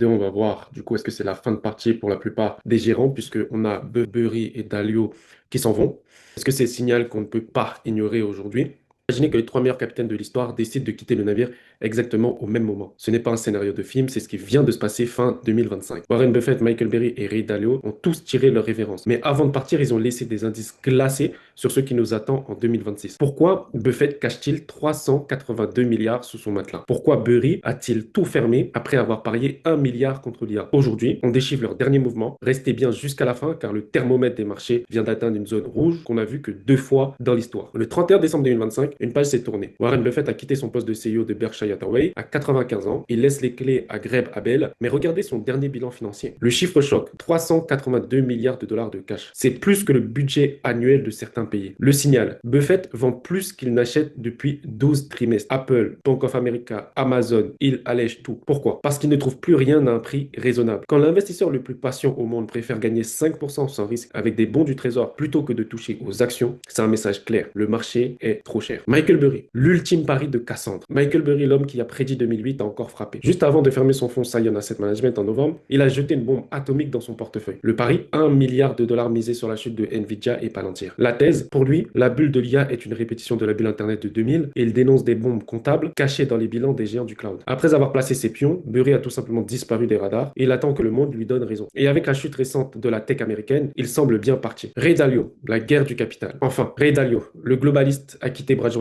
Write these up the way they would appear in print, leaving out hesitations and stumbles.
On va voir du coup est-ce que c'est la fin de partie pour la plupart des gérants puisque on a Burberry et Dalio qui s'en vont. Est-ce que c'est le signal qu'on ne peut pas ignorer aujourd'hui? Imaginez que les trois meilleurs capitaines de l'histoire décident de quitter le navire exactement au même moment. Ce n'est pas un scénario de film, c'est ce qui vient de se passer fin 2025. Warren Buffett, Michael Berry et Ray Dalio ont tous tiré leur révérence. Mais avant de partir, ils ont laissé des indices glacés sur ce qui nous attend en 2026. Pourquoi Buffett cache-t-il 382 milliards sous son matelas? Pourquoi Berry a-t-il tout fermé après avoir parié 1 milliard contre l'IA? Aujourd'hui, on déchiffre leur dernier mouvement. Restez bien jusqu'à la fin car le thermomètre des marchés vient d'atteindre une zone rouge qu'on a vue que 2 fois dans l'histoire. Le 31 décembre 2025, une page s'est tournée. Warren Buffett a quitté son poste de CEO de Berkshire Hathaway à 95 ans. Il laisse les clés à Greg Abel, mais regardez son dernier bilan financier. Le chiffre choque, 382 milliards de dollars de cash. C'est plus que le budget annuel de certains pays. Le signal, Buffett vend plus qu'il n'achète depuis 12 trimestres. Apple, Bank of America, Amazon, il allège tout. Pourquoi? Parce qu'il ne trouve plus rien à un prix raisonnable. Quand l'investisseur le plus patient au monde préfère gagner 5% sans risque avec des bons du trésor plutôt que de toucher aux actions, c'est un message clair. Le marché est trop cher. Michael Burry, l'ultime pari de Cassandre. Michael Burry, l'homme qui a prédit 2008, a encore frappé. Juste avant de fermer son fonds Scion Asset Management en novembre, il a jeté une bombe atomique dans son portefeuille. Le pari, 1 milliard de dollars misé sur la chute de Nvidia et Palantir. La thèse, pour lui, la bulle de l'IA est une répétition de la bulle Internet de 2000 et il dénonce des bombes comptables cachées dans les bilans des géants du cloud. Après avoir placé ses pions, Burry a tout simplement disparu des radars et il attend que le monde lui donne raison. Et avec la chute récente de la tech américaine, il semble bien parti. Ray Dalio, la guerre du capital. Enfin, Ray Dalio, le globaliste, a quitté Bridgewater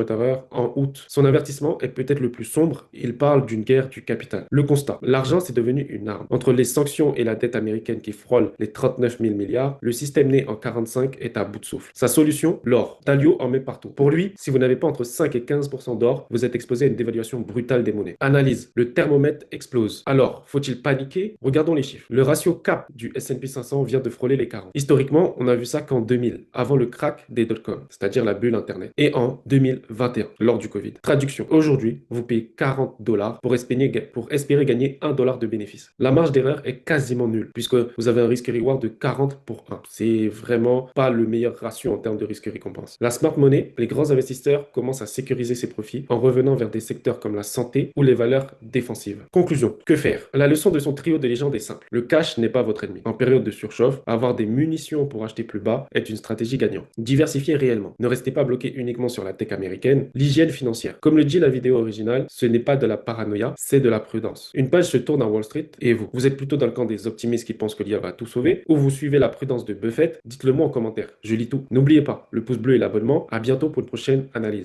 en août. Son avertissement est peut-être le plus sombre. Il parle d'une guerre du capital. Le constat, l'argent c'est devenu une arme. Entre les sanctions et la dette américaine qui frôle les 39 000 milliards, le système né en 45 est à bout de souffle. Sa solution, l'or. Dalio en met partout. Pour lui, si vous n'avez pas entre 5 et 15% d'or, vous êtes exposé à une dévaluation brutale des monnaies. Analyse, le thermomètre explose. Alors, faut-il paniquer? Regardons les chiffres. Le ratio CAP du S&P 500 vient de frôler les 40. Historiquement, on a vu ça qu'en 2000, avant le crack des dot-com, c'est-à-dire la bulle Internet, et en 2021, lors du Covid. Traduction, aujourd'hui, vous payez 40 dollars pour espérer gagner 1 dollar de bénéfice. La marge d'erreur est quasiment nulle, puisque vous avez un risque-reward de 40 pour 1. C'est vraiment pas le meilleur ratio en termes de risque-récompense. La smart money, les grands investisseurs commencent à sécuriser ses profits en revenant vers des secteurs comme la santé ou les valeurs défensives. Conclusion, que faire? La leçon de son trio de légendes est simple. Le cash n'est pas votre ennemi. En période de surchauffe, avoir des munitions pour acheter plus bas est une stratégie gagnante. Diversifiez réellement. Ne restez pas bloqué uniquement sur la tech américaine. L'hygiène financière. Comme le dit la vidéo originale, ce n'est pas de la paranoïa, c'est de la prudence. Une page se tourne à Wall Street et vous? Vous êtes plutôt dans le camp des optimistes qui pensent que l'IA va tout sauver ou vous suivez la prudence de Buffett? Dites-le moi en commentaire. Je lis tout. N'oubliez pas, le pouce bleu et l'abonnement. À bientôt pour une prochaine analyse.